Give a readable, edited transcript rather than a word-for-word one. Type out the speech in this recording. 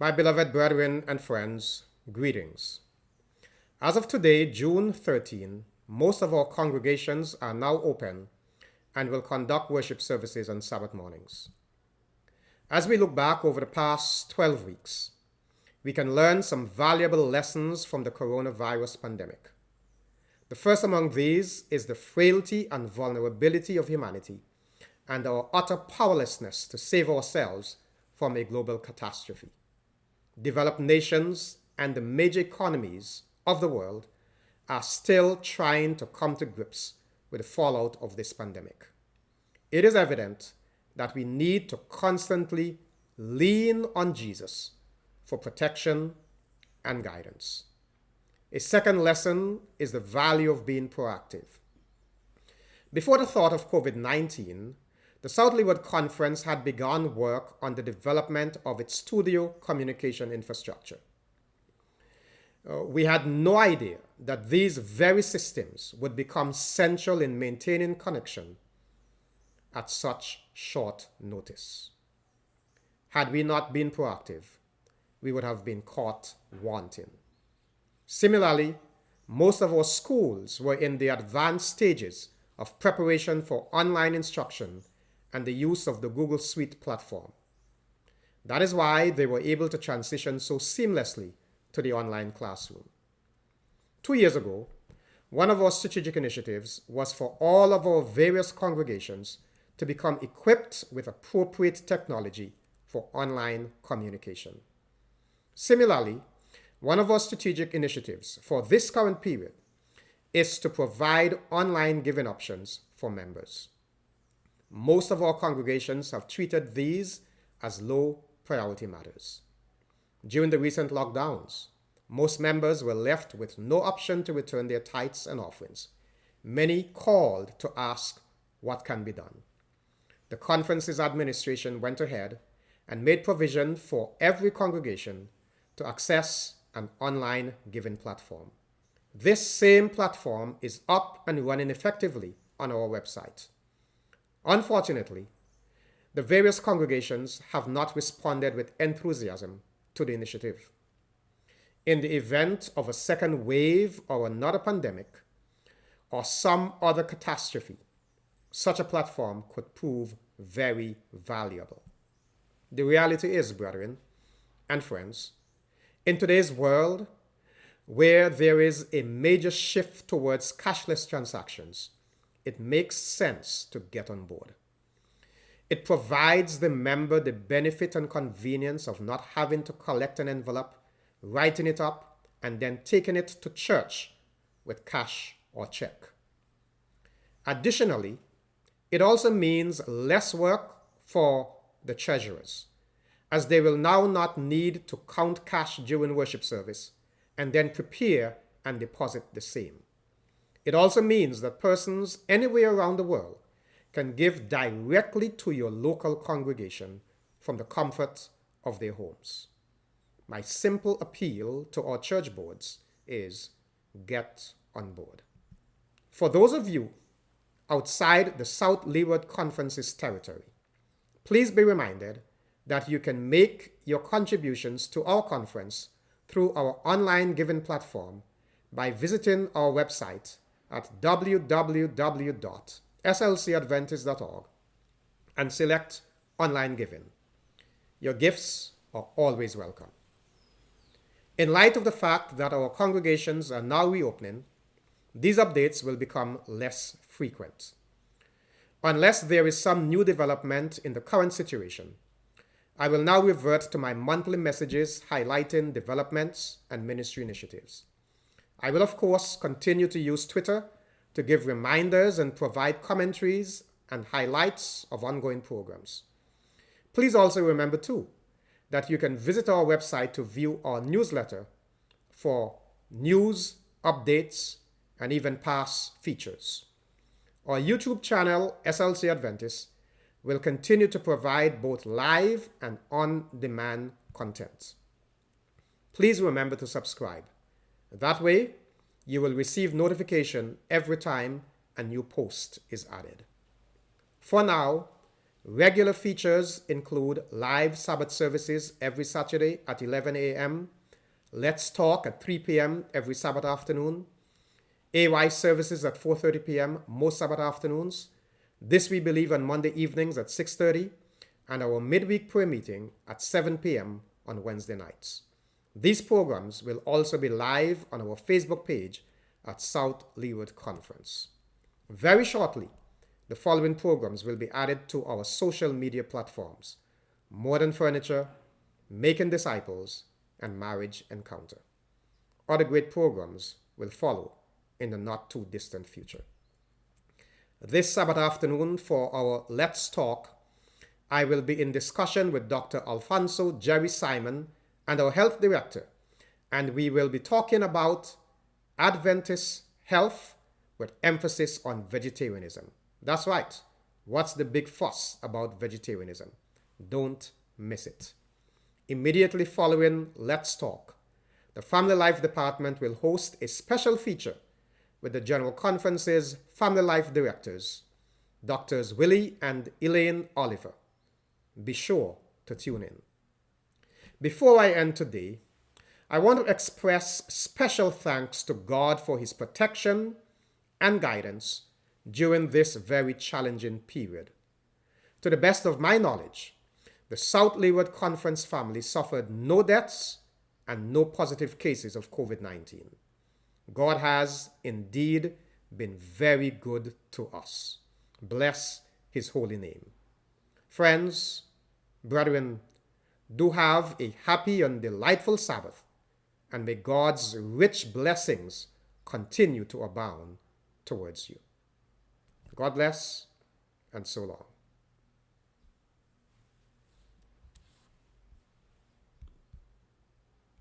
My beloved brethren and friends, greetings. As of today, June 13, most of our congregations are now open and will conduct worship services on Sabbath mornings. As we look back over the past 12 weeks, we can learn some valuable lessons from the coronavirus pandemic. The first among these is the frailty and vulnerability of humanity and our utter powerlessness to save ourselves from a global catastrophe. Developed nations and the major economies of the world are still trying to come to grips with the fallout of this pandemic. It is evident that we need to constantly lean on Jesus for protection and guidance. A second lesson is the value of being proactive. Before the thought of COVID-19, the South Leeward Conference had begun work on the development of its studio communication infrastructure. We had no idea that these very systems would become central in maintaining connection at such short notice. Had we not been proactive, we would have been caught wanting. Similarly, most of our schools were in the advanced stages of preparation for online instruction and the use of the Google Suite platform. That is why they were able to transition so seamlessly to the online classroom. 2 years ago, one of our strategic initiatives was for all of our various congregations to become equipped with appropriate technology for online communication. Similarly, one of our strategic initiatives for this current period is to provide online giving options for members. Most of our congregations have treated these as low priority matters. During the recent lockdowns, most members were left with no option to return their tithes and offerings. Many called to ask what can be done. The conference's administration went ahead and made provision for every congregation to access an online giving platform. This same platform is up and running effectively on our website. Unfortunately, the various congregations have not responded with enthusiasm to the initiative. In the event of a second wave or another pandemic or some other catastrophe, such a platform could prove very valuable. The reality is, brethren and friends, in today's world, where there is a major shift towards cashless transactions, it makes sense to get on board. It provides the member the benefit and convenience of not having to collect an envelope, writing it up, and then taking it to church with cash or check. Additionally, it also means less work for the treasurers, as they will now not need to count cash during worship service and then prepare and deposit the same. It also means that persons anywhere around the world can give directly to your local congregation from the comfort of their homes. My simple appeal to our church boards is get on board. For those of you outside the South Leeward Conference's territory, please be reminded that you can make your contributions to our conference through our online giving platform by visiting our website at www.slcadventist.org and select online giving. Your gifts are always welcome. In light of the fact that our congregations are now reopening, these updates will become less frequent. Unless there is some new development in the current situation, I will now revert to my monthly messages highlighting developments and ministry initiatives. I will, of course, continue to use Twitter to give reminders and provide commentaries and highlights of ongoing programs. Please also remember, too, that you can visit our website to view our newsletter for news, updates, and even past features. Our YouTube channel, SLC Adventist, will continue to provide both live and on-demand content. Please remember to subscribe. That way, you will receive notification every time a new post is added. For now, Regular features include live Sabbath services every Saturday at 11 a.m., Let's Talk at 3 p.m. every Sabbath afternoon, AY services at 4:30 p.m. most Sabbath afternoons, This We Believe on Monday evenings at 6:30, and our midweek prayer meeting at 7 p.m. on Wednesday nights. These programs will also be live on our Facebook page at South Leeward Conference. Very shortly, the following programs will be added to our social media platforms: More Than Furniture, Making Disciples, and Marriage Encounter. Other great programs will follow in the not too distant future. This Sabbath afternoon for our Let's Talk, I will be in discussion with Dr. Alfonso Jerry Simon and our health director, and we will be talking about Adventist health with emphasis on vegetarianism. That's right. What's the big fuss about vegetarianism? Don't miss it. Immediately following Let's Talk, the Family Life Department will host a special feature with the General Conference's Family Life Directors, Drs. Willie and Elaine Oliver. Be sure to tune in. Before I end today, I want to express special thanks to God for His protection and guidance during this very challenging period. To the best of my knowledge, the South Leeward Conference family suffered no deaths and no positive cases of COVID-19. God has indeed been very good to us. Bless His holy name. Friends, brethren, do have a happy and delightful Sabbath, and may God's rich blessings continue to abound towards you. God bless, and so long.